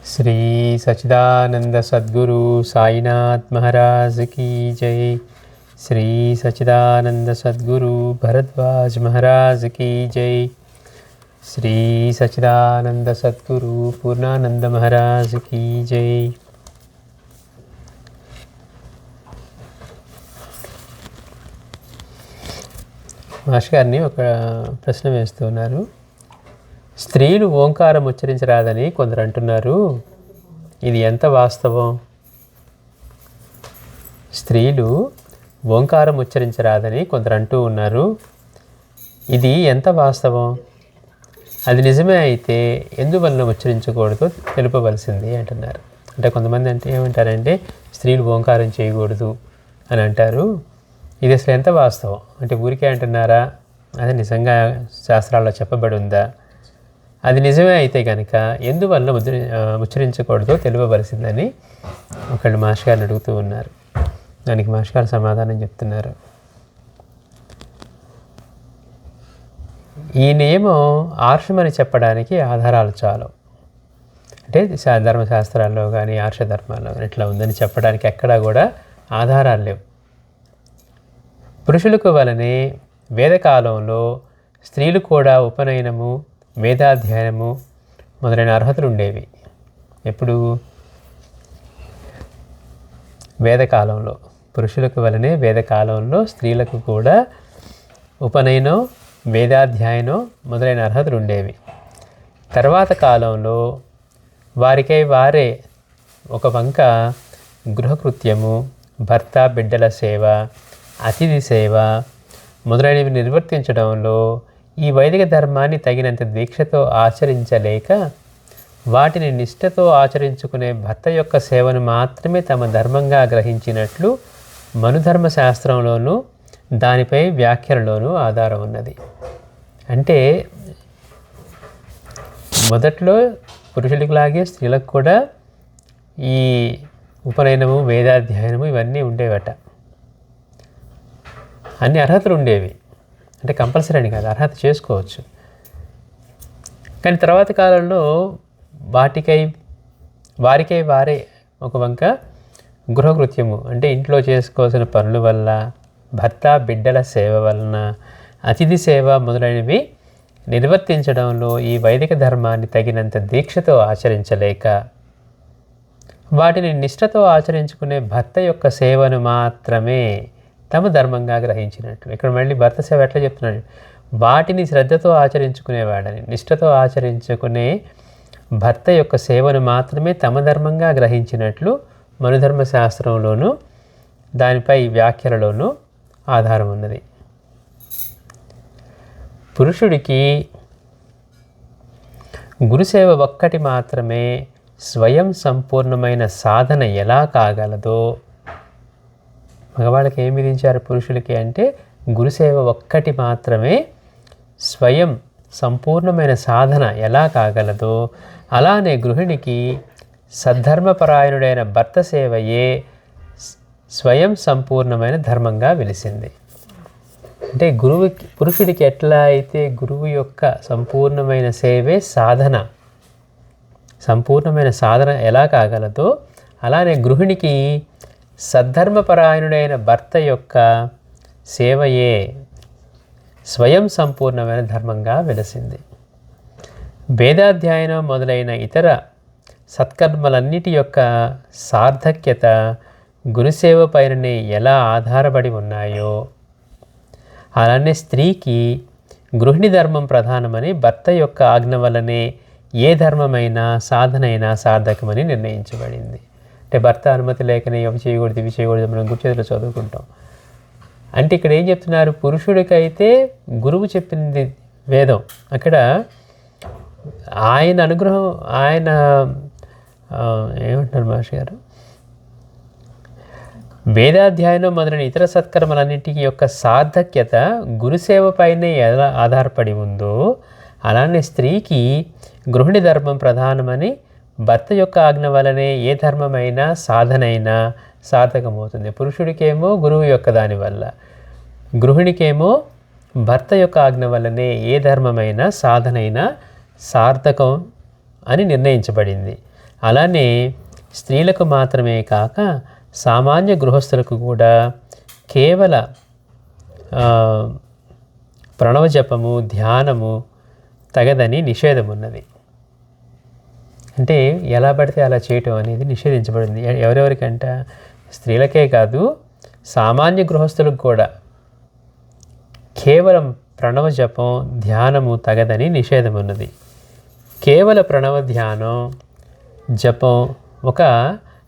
श्री सच्चिदानंद सद्गुरु साईनाथ महाराज की जय। श्री सच्चिदानंद सद्गुरु भरद्वाज महाराज की जय। श्री सच्चिदानंद सद्गुरु पूर्णानंद महाराज की जय। మాస్టర్ గారిని ఒక ప్రశ్న వేస్తున్నారు. స్త్రీలు ఓంకారం ఉచ్చరించరాదని కొందరు అంటున్నారు, ఇది ఎంత వాస్తవం? స్త్రీలు ఓంకారం ఉచ్చరించరాదని కొందరు అంటూ ఉన్నారు, ఇది ఎంత వాస్తవం? అది నిజమే అయితే ఎందువల్ల ఉచ్చరించకూడదో తెలుపవలసింది అంటున్నారు. అంటే కొంతమంది అంటే ఏమంటారంటే స్త్రీలు ఓంకారం చేయకూడదు అని అంటారు. ఇది అసలు ఎంత వాస్తవం? అంటే ఊరికే అంటున్నారా, అది నిజంగా శాస్త్రాల్లో చెప్పబడి ఉందా? అది నిజమే అయితే కనుక ఎందువల్ల ఉచ్చరించకూడదో తెలియవలసిందని ఒకళ్ళు మాస్టర్ గారిని అడుగుతూ ఉన్నారు. దానికి మాస్టర్ గారు సమాధానం చెప్తున్నారు. ఈ నియమం ఆర్షమని చెప్పడానికి ఆధారాలు చాలు. అంటే ధర్మశాస్త్రాల్లో కానీ ఆర్షధర్మాల్లో కానీ ఇట్లా ఉందని చెప్పడానికి ఎక్కడా కూడా ఆధారాలు లేవు. పురుషులకు వలనే వేదకాలంలో స్త్రీలు కూడా ఉపనయనము, వేదాధ్యయనము మొదలైన అర్హతలు ఉండేవి. ఎప్పుడు? వేదకాలంలో. పురుషులకు వలనే వేదకాలంలో స్త్రీలకు కూడా ఉపనయనం, వేదాధ్యయనం మొదలైన అర్హతలు ఉండేవి. తర్వాత కాలంలో వారికై వారే ఒక వంక గృహకృత్యము, భర్త బిడ్డల సేవ, అతిథి సేవ మొదలైనవి నిర్వర్తించడంలో ఈ వైదిక ధర్మాన్ని తగినంత దీక్షతో ఆచరించలేక వాటిని నిష్ఠతో ఆచరించుకునే భర్త యొక్క సేవను మాత్రమే తమ ధర్మంగా గ్రహించినట్లు మనుధర్మ శాస్త్రంలోనూ దానిపై వ్యాఖ్యలలోనూ ఆధారం ఉన్నది. అంటే మొదట్లో పురుషులకు లాగే స్త్రీలకు కూడా ఈ ఉపనయనము, వేదాధ్యయనము ఇవన్నీ ఉండేవట. అన్ని అర్హతలు ఉండేవి. అంటే కంపల్సరీ అని కాదు, అర్హత చేసుకోవచ్చు. కానీ తర్వాత కాలంలో వారికై వారే ఒక వంక గృహకృత్యము, అంటే ఇంట్లో చేసుకోవాల్సిన పనుల వల్ల, భర్త బిడ్డల సేవ వలన, అతిథి సేవ మొదలైనవి నిర్వర్తించడంలో ఈ వైదిక ధర్మాన్ని తగినంత దీక్షతో ఆచరించలేక వాటిని నిష్ఠతో ఆచరించుకునే భర్త యొక్క సేవను మాత్రమే తమ ధర్మంగా గ్రహించినట్లు. ఇక్కడ మళ్ళీ భర్త సేవ ఎట్లా చెప్తున్నాడు? వాటిని శ్రద్ధతో ఆచరించుకునేవాడని, నిష్ఠతో ఆచరించుకునే భర్త యొక్క సేవను మాత్రమే తమ ధర్మంగా గ్రహించినట్లు మనుధర్మ శాస్త్రంలోనూ దానిపై వ్యాఖ్యలలోనూ ఆధారం ఉన్నది. పురుషుడికి గురుసేవ ఒక్కటి మాత్రమే స్వయం సంపూర్ణమైన సాధన ఎలా కాగలదో, మగవాళ్ళకి ఏం విధించారు పురుషులకి అంటే గురుసేవ ఒక్కటి మాత్రమే స్వయం సంపూర్ణమైన సాధన ఎలా కాగలదో, అలానే గృహిణికి సద్ధర్మపరాయణుడైన భర్త సేవయే స్వయం సంపూర్ణమైన ధర్మంగా వెలిసింది. అంటే పురుషుడికి ఎట్లా అయితే గురువు యొక్క సంపూర్ణమైన సేవే సాధన, సంపూర్ణమైన సాధన ఎలా కాగలదో, అలానే గృహిణికి సద్ధర్మపరాయణుడైన భర్త యొక్క సేవయే స్వయం సంపూర్ణమైన ధర్మంగా వెలసింది. వేదాధ్యయనం మొదలైన ఇతర సత్కర్మలన్నిటి యొక్క సార్థక్యత గురుసేవ పైననే ఎలా ఆధారపడి ఉన్నాయో, అలానే స్త్రీకి గృహిణి ధర్మం ప్రధానమని భర్త యొక్క ఆజ్ఞ వల్లనే ఏ ధర్మమైనా సాధనైనా సార్థకమని నిర్ణయించబడింది. అంటే భర్త అనుమతి లేకనే అవి చేయకూడదు, ఇవి చేయకూడదు మనం గుర్చేతిలో చదువుకుంటాం. అంటే ఇక్కడ ఏం చెప్తున్నారు? పురుషుడికైతే గురువు చెప్పింది వేదం, అక్కడ ఆయన అనుగ్రహం, ఆయన ఏమంటున్నారు మాస్టర్ గారు, వేదాధ్యయనం మొదలైన ఇతర సత్కర్మలన్నింటి యొక్క సార్థక్యత గురుసేవ పైనే ఎలా ఆధారపడి ఉందో, అలానే స్త్రీకి గృహిణి ధర్మం ప్రధానమని భర్త యొక్క ఆజ్ఞ వలనే ఏ ధర్మమైనా సాధనైనా సార్థకమవుతుంది. పురుషుడికేమో గురువు యొక్క దానివల్ల, గృహిణికేమో భర్త యొక్క ఆజ్ఞ వల్లనే ఏ ధర్మమైనా సాధనైనా సార్థకం అని నిర్ణయించబడింది. అలానే స్త్రీలకు మాత్రమే కాక సామాన్య గృహస్థులకు కూడా కేవల ప్రణవ జపము ధ్యానము తగదని నిషేధం ఉన్నది. అంటే ఎలా పడితే అలా చేయటం అనేది నిషేధించబడింది. ఎవరెవరికంట? స్త్రీలకే కాదు, సామాన్య గృహస్థులకు కూడా కేవలం ప్రణవ జపం ధ్యానము తగదని నిషేధం ఉన్నది. కేవల ప్రణవ ధ్యానం జపం ఒక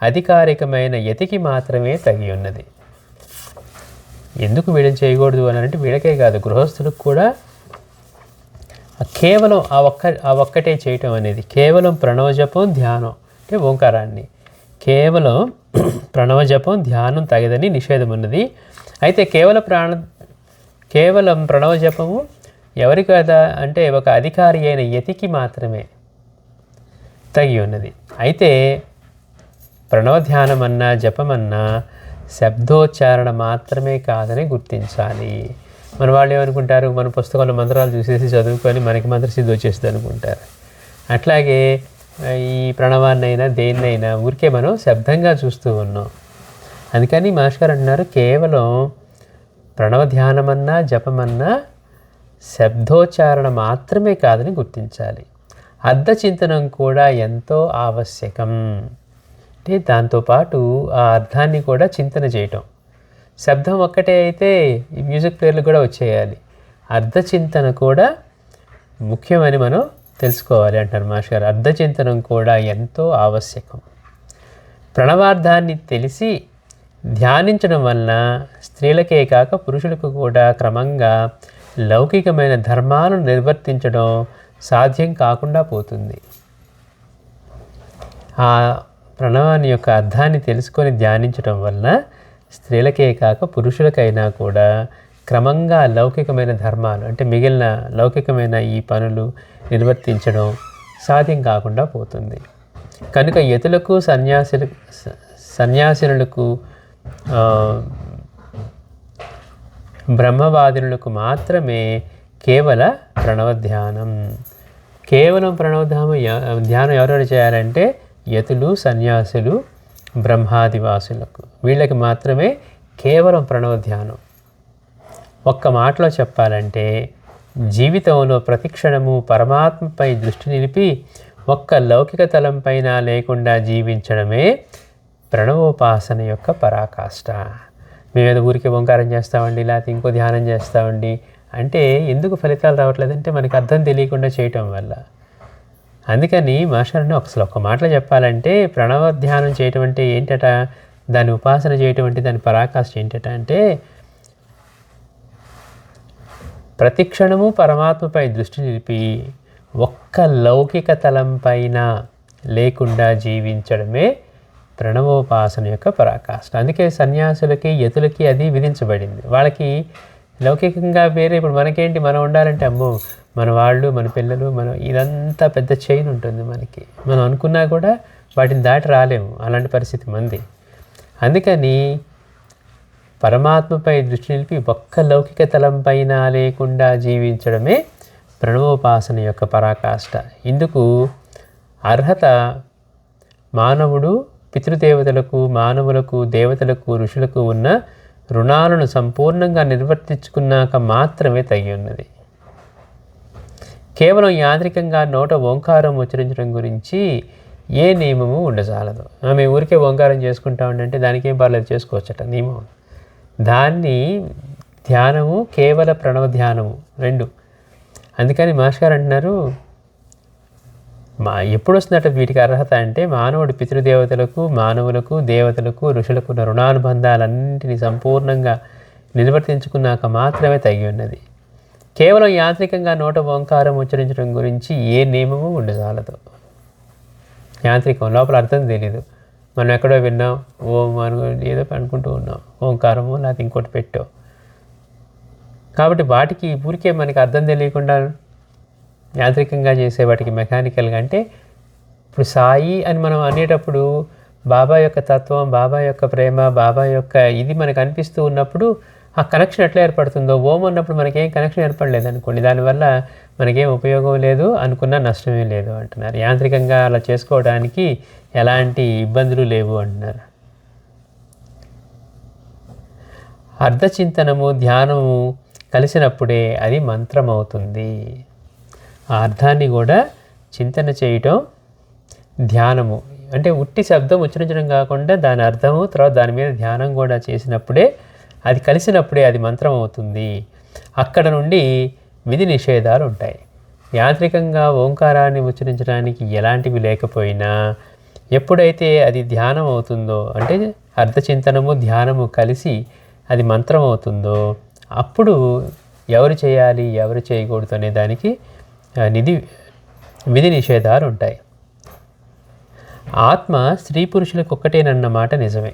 అధికారికమైన యతికి మాత్రమే తగి ఉన్నది. ఎందుకు వీళ్ళని చేయకూడదు అని అంటే వీళ్ళకే కాదు, గృహస్థులకు కూడా కేవలం ఆ ఒక్కటే చేయటం అనేది, కేవలం ప్రణవ జపం ధ్యానం అంటే ఓంకారాన్ని కేవలం ప్రణవ జపం ధ్యానం తగదని నిషేధం ఉన్నది. అయితే కేవలం ప్రణవ జపము ఎవరి కదా అంటే ఒక అధికారి అయిన యతికి మాత్రమే తగి ఉన్నది. అయితే ప్రణవ ధ్యానం అన్నా జపమన్నా శబ్దోచ్చారణ మాత్రమే కాదని గుర్తించాలి. మన వాళ్ళు ఏమనుకుంటారు, మన పుస్తకంలో మంత్రాలు చూసేసి చదువుకొని మనకి మంత్రసిద్ధి వచ్చేస్తుంది అనుకుంటారు. అట్లాగే ఈ ప్రణవాన్నైనా దేన్నైనా ఊరికే మనం శబ్దంగా చూస్తూ ఉన్నాం. అందుకని మాస్టర్ అంటున్నారు కేవలం ప్రణవ ధ్యానమన్నా జపమన్నా శబ్దోచ్చారణ మాత్రమే కాదని గుర్తించాలి. అర్థచింతనం కూడా ఎంతో ఆవశ్యకం. అంటే దాంతోపాటు ఆ అర్థాన్ని కూడా చింతన చేయటం. శబ్దం ఒక్కటే అయితే ఈ మ్యూజిక్ ప్లేయర్లు కూడా వచ్చేయాలి. అర్థచింతన కూడా ముఖ్యమని మనం తెలుసుకోవాలి అంటారు మాస్టర్ గారు. అర్థచింతనం కూడా ఎంతో ఆవశ్యకం. ప్రణవార్థాన్ని తెలిసి ధ్యానించడం వలన స్త్రీలకే కాక పురుషులకు కూడా క్రమంగా లౌకికమైన ధర్మాలను నిర్వర్తించడం సాధ్యం కాకుండా పోతుంది. ఆ ప్రణవాన్ని యొక్క అర్థాన్ని తెలుసుకొని ధ్యానించడం వలన స్త్రీలకే కాక పురుషులకైనా కూడా క్రమంగా లౌకికమైన ధర్మాలు అంటే మిగిలిన లౌకికమైన ఈ పనులు నిర్వర్తించడం సాధ్యం కాకుండా పోతుంది. కనుక యతులకు సన్యాసినులకు బ్రహ్మవాదినులకు మాత్రమే కేవల ప్రణవధ్యానం. కేవలం ధ్యానం ఎవరెవరు చేయాలంటే యతులు సన్యాసులు బ్రహ్మాదివాసులకు, వీళ్ళకి మాత్రమే కేవలం ప్రణవ ధ్యానం. ఒక్క మాటలో చెప్పాలంటే జీవితంలో ప్రతిక్షణము పరమాత్మపై దృష్టి నిలిపి ఒక్క లౌకిక తలంపైన లేకుండా జీవించడమే ప్రణవోపాసన యొక్క పరాకాష్ట. మేమేదో ఊరికి ఓంకారం చేస్తామండి, లేకపోతే ఇంకో ధ్యానం చేస్తామండి అంటే ఎందుకు ఫలితాలు రావట్లేదంటే మనకి అర్థం తెలియకుండా చేయటం వల్ల. అందుకని మాస్టర్ని అసలు ఒక్క మాటలో చెప్పాలంటే ప్రణవ ధ్యానం చేయటం అంటే ఏంటట, దాని ఉపాసన చేయటం అంటే దాని పరాకాష్ట ఏంటట అంటే ప్రతిక్షణము పరమాత్మపై దృష్టి నిలిపి ఒక్క లౌకిక తలంపైన లేకుండా జీవించడమే ప్రణవోపాసన యొక్క పరాకాష్ట. అందుకే సన్యాసులకి యతులకి అది విధించబడింది. వాళ్ళకి లౌకికంగా వేరే, ఇప్పుడు మనకేంటి, మనం ఉండాలంటే అమ్మో మన వాళ్ళు మన పిల్లలు మనం ఇదంతా పెద్ద చైన్ ఉంటుంది మనకి, మనం అనుకున్నా కూడా వాటిని దాటి రాలేము, అలాంటి పరిస్థితి మంది. అందుకని పరమాత్మపై దృష్టి నిలిపి ఒక్క లౌకిక తలంపైన లేకుండా జీవించడమే ప్రణవోపాసన యొక్క పరాకాష్ట. ఇందుకు అర్హత మానవుడు పితృదేవతలకు, మానవులకు, దేవతలకు, ఋషులకు ఉన్న రుణాలను సంపూర్ణంగా నిర్వర్తించుకున్నాక మాత్రమే తగి ఉన్నది. కేవలం యాంత్రికంగా నోట ఓంకారం ఉచ్చరించడం గురించి ఏ నియమము ఉండజాలదు. మేము ఊరికే ఓంకారం చేసుకుంటామంటే దానికి ఏం పర్లేదు, చేసుకోవచ్చట నియమం. దాన్ని ధ్యానము కేవల ప్రణవ ధ్యానము రెండు. అందుకని మాస్టర్ అంటున్నారు ఎప్పుడు వస్తుందట వీటికి అర్హత అంటే మానవుడు పితృదేవతలకు, మానవులకు, దేవతలకు, ఋషులకు ఉన్న రుణానుబంధాలన్నింటినీ సంపూర్ణంగా నిర్వర్తించుకున్నాక మాత్రమే తగి ఉన్నది. కేవలం యాంత్రికంగా నోట ఓంకారం ఉచ్చరించడం గురించి ఏ నియమము ఉండజాలదు. యాంత్రికం లోపల అర్థం తెలీదు, మనం ఎక్కడో విన్నాం, ఓం ఏదో అనుకుంటూ ఉన్నాం, ఓంకారము లేకపోతే ఇంకోటి పెట్టాం. కాబట్టి వాటికి ఊరికే మనకి అర్థం తెలియకుండా యాంత్రికంగా చేసే వాటికి మెకానికల్గా అంటే ఇప్పుడు సాయి అని మనం అనేటప్పుడు బాబా యొక్క తత్వం, బాబా యొక్క ప్రేమ, బాబా యొక్క ఇది మనకు అనిపిస్తూ ఉన్నప్పుడు ఆ కనెక్షన్ ఎట్లా ఏర్పడుతుందో, ఓం అన్నప్పుడు మనకేం కనెక్షన్ ఏర్పడలేదు అనుకోండి, దానివల్ల మనకేం ఉపయోగం లేదు, అనుకున్న నష్టమే లేదు అంటున్నారు. యాంత్రికంగా అలా చేసుకోవడానికి ఎలాంటి ఇబ్బందులు లేవు అంటున్నారు. అర్ధచింతనము ధ్యానము కలిసినప్పుడే అది మంత్రం అవుతుంది. ఆ అర్థాన్ని కూడా చింతన చేయటం ధ్యానము అంటే ఉట్టి శబ్దం ఉచ్చరించడం కాకుండా దాని అర్థము, తర్వాత దాని మీద ధ్యానం కూడా చేసినప్పుడే, అది కలిసినప్పుడే అది మంత్రం అవుతుంది. అక్కడ నుండి విధి నిషేధాలు ఉంటాయి. యాంత్రికంగా ఓంకారాన్ని ఉచ్చరించడానికి ఎలాంటివి లేకపోయినా ఎప్పుడైతే అది ధ్యానం అవుతుందో, అంటే అర్ధచింతనము ధ్యానము కలిసి అది మంత్రం అవుతుందో, అప్పుడు ఎవరు చేయాలి ఎవరు చేయకూడదు అనే దానికి విధి నిషేధాలు ఉంటాయి. ఆత్మ స్త్రీ పురుషులకు ఒక్కటేనన్న మాట నిజమే.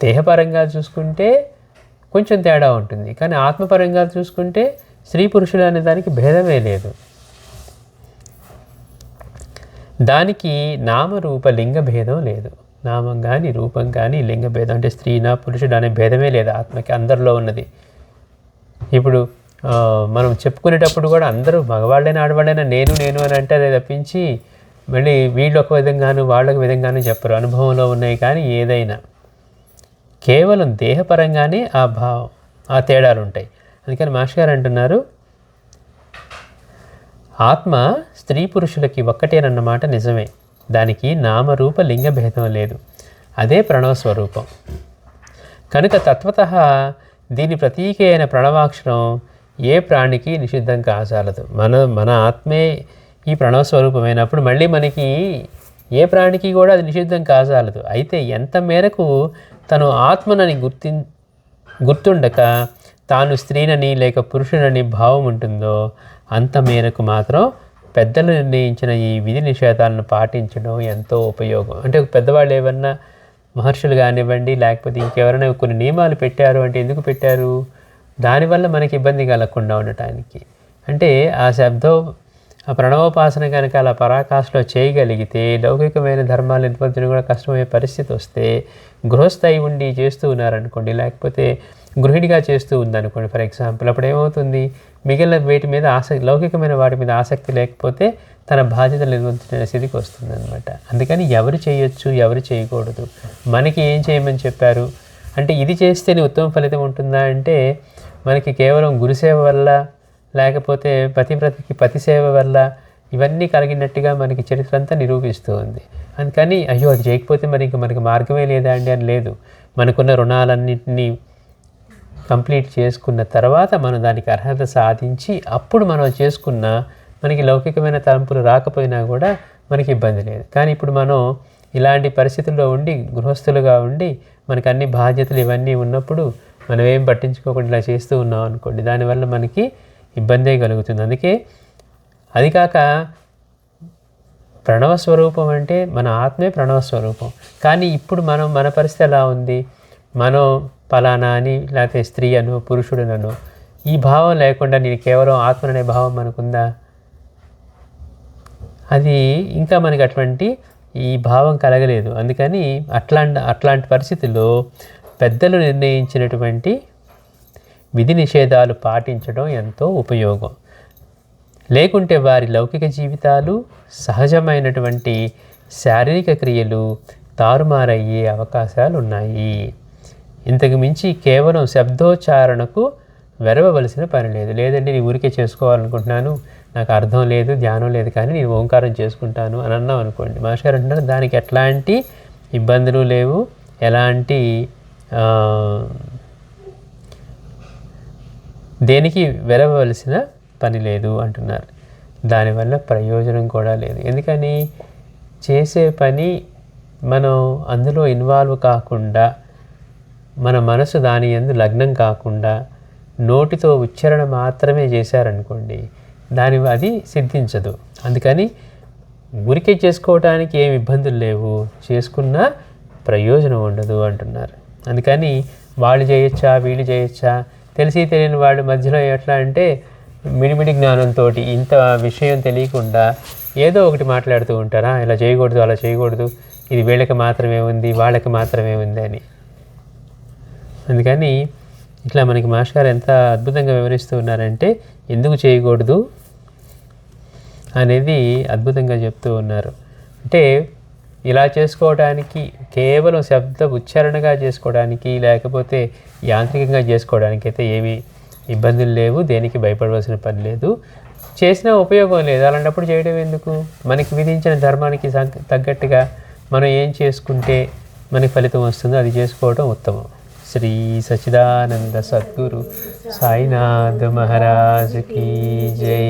దేహపరంగా చూసుకుంటే కొంచెం తేడా ఉంటుంది, కానీ ఆత్మపరంగా చూసుకుంటే స్త్రీ పురుషులు అనే దానికి భేదమే లేదు. దానికి నామరూప లింగ భేదం లేదు. నామం కానీ రూపం కానీ లింగ భేదం అంటే స్త్రీనా పురుషుడు అనే భేదమే లేదు ఆత్మకి, అందరిలో ఉన్నది. ఇప్పుడు మనం చెప్పుకునేటప్పుడు కూడా అందరూ మగవాళ్ళైనా ఆడవాళ్ళైనా నేను నేను అని అంటారే తప్పించి మళ్ళీ వీళ్ళు ఒక విధంగాను వాళ్ళొక విధంగాను చెప్పరు. అనుభవంలో ఉన్నాయి కానీ ఏదైనా కేవలం దేహపరంగానే ఆ తేడాలు ఉంటాయి. అందుకని మాస్టర్ గారు అంటున్నారు, ఆత్మ స్త్రీ పురుషులకి ఒక్కటేనన్నమాట నిజమే. దానికి నామరూప లింగ భేదం లేదు. అదే ప్రణవ స్వరూపం. కనుక తత్వతః దీని ప్రతీక అయిన ప్రణవాక్షరం ఏ ప్రాణికి నిషిద్ధం కాజాలదు. మన ఆత్మే ఈ ప్రణవ స్వరూపమైనప్పుడు మళ్ళీ మనకి ఏ ప్రాణికి కూడా అది నిషిద్ధం కాజాలదు. అయితే ఎంత మేరకు తను ఆత్మనని గుర్తుండక తాను స్త్రీనని లేక పురుషునని భావం ఉంటుందో అంత మేరకు మాత్రం పెద్దలు నిర్ణయించిన ఈ విధి నిషేధాలను పాటించడం ఎంతో ఉపయోగం. అంటే పెద్దవాళ్ళు ఏమన్నా మహర్షులు కానివ్వండి లేకపోతే ఇంకెవరైనా కొన్ని నియమాలు పెట్టారు అంటే ఎందుకు పెట్టారు? దానివల్ల మనకి ఇబ్బంది కలగకుండా ఉండటానికి. అంటే ఆ ప్రణవోపాసన కనుక అలా పరాకాష్ఠలో చేయగలిగితే లౌకికమైన ధర్మాలు నిర్వర్తించడం కూడా కష్టమయ్యే పరిస్థితి వస్తే గృహస్థాయి ఉండి చేస్తూ ఉన్నారనుకోండి, లేకపోతే గృహిణిగా చేస్తూ ఉందనుకోండి ఫర్ ఎగ్జాంపుల్, అప్పుడు ఏమవుతుంది, మిగిలిన వీటి మీద లౌకికమైన వాటి మీద ఆసక్తి లేకపోతే తన బాధ్యతలు నిర్వర్తించిన స్థితికి వస్తుంది అనమాట. అందుకని ఎవరు చేయొచ్చు ఎవరు చేయకూడదు, మనకి ఏం చేయమని చెప్పారు అంటే ఇది చేస్తేనే ఉత్తమ ఫలితం ఉంటుందా అంటే మనకి కేవలం గురుసేవ వల్ల లేకపోతే పతివ్రతకి పతి సేవ వల్ల ఇవన్నీ కలిగినట్టుగా మనకి చరిత్ర అంతా నిరూపిస్తూ ఉంది. అందుకని అయ్యో అది చేయకపోతే మరి ఇంకా మనకి మార్గమే లేదా అండి అని లేదు. మనకున్న రుణాలన్నింటినీ కంప్లీట్ చేసుకున్న తర్వాత మనం దానికి అర్హత సాధించి అప్పుడు మనం చేసుకున్న మనకి లౌకికమైన తలంపులు రాకపోయినా కూడా మనకి ఇబ్బంది లేదు. కానీ ఇప్పుడు మనం ఇలాంటి పరిస్థితుల్లో ఉండి గృహస్థులుగా ఉండి మనకు అన్ని బాధ్యతలు ఇవన్నీ ఉన్నప్పుడు మనం ఏం పట్టించుకోకుండా ఇలా చేస్తూ ఉన్నాం అనుకోండి, దానివల్ల మనకి ఇబ్బందే కలుగుతుంది. అందుకే అది కాక ప్రణవ స్వరూపం అంటే మన ఆత్మే ప్రణవ స్వరూపం. కానీ ఇప్పుడు మన పరిస్థితి ఎలా ఉంది, మనం ఫలానా అని లేకపోతే స్త్రీ అను పురుషుడునను ఈ భావం లేకుండా నేను కేవలం ఆత్మననే భావం మనకుందా? అది ఇంకా మనకి అటువంటి ఈ భావం కలగలేదు. అందుకని అట్లాంటి పరిస్థితుల్లో పెద్దలు నిర్ణయించినటువంటి విధి నిషేధాలు పాటించడం ఎంతో ఉపయోగం. లేకుంటే వారి లౌకిక జీవితాలు సహజమైనటువంటి శారీరక క్రియలు తారుమారయ్యే అవకాశాలు ఉన్నాయి. ఇంతకు మించి కేవలం శబ్దోచ్చారణకు వెరవవలసిన పని లేదు. లేదంటే నేను ఊరికే చేసుకోవాలనుకుంటున్నాను, నాకు అర్థం లేదు ధ్యానం లేదు కానీ నేను ఓంకారం చేసుకుంటాను అని అన్నాం అనుకోండి, మాస్టర్ గారు అంటున్నారు దానికి ఎట్లాంటి ఇబ్బందులు లేవు, ఎలాంటి దేనికి వెరవలసిన పని లేదు అంటున్నారు. దానివల్ల ప్రయోజనం కూడా లేదు. ఎందుకని చేసే పని మనం అందులో ఇన్వాల్వ్ కాకుండా మన మనసు దాని యందు లగ్నం కాకుండా నోటితో ఉచ్చారణ మాత్రమే చేశారనుకోండి అది సిద్ధించదు. అందుకని ఊరికే చేసుకోవడానికి ఏమి ఇబ్బందులు లేవు, చేసుకున్న ప్రయోజనం ఉండదు అంటున్నారు. అందుకని వాళ్ళు చేయొచ్చా వీళ్ళు చేయొచ్చా తెలిసి తెలియని వాళ్ళ మధ్యలో ఎట్లా అంటే మిడిమిడి జ్ఞానంతో ఇంత విషయం తెలియకుండా ఏదో ఒకటి మాట్లాడుతూ ఉంటారా, ఇలా చేయకూడదు అలా చేయకూడదు, ఇది వీళ్ళకి మాత్రమే ఉంది వాళ్ళకి మాత్రమే ఉంది అని. అందుకని ఇట్లా మనకి మాస్టర్ గారు ఎంత అద్భుతంగా వివరిస్తూ ఉన్నారంటే ఎందుకు చేయకూడదు అనేది అద్భుతంగా చెప్తూ ఉన్నారు. అంటే ఇలా చేసుకోవడానికి కేవలం శబ్ద ఉచ్చారణగా చేసుకోవడానికి లేకపోతే యాంత్రికంగా చేసుకోవడానికి అయితే ఏమీ ఇబ్బందులు లేవు, దేనికి భయపడవలసిన పని లేదు, చేసినా ఉపయోగం లేదు. అలాంటప్పుడు చేయడం ఎందుకు? మనకి విధించిన ధర్మానికి తగ్గట్టుగా మనం ఏం చేసుకుంటే మనకి ఫలితం వస్తుందో అది చేసుకోవడం ఉత్తమం. శ్రీ సచ్చిదానంద సద్గురు సాయినాథ్ మహారాజ్ కీ జై.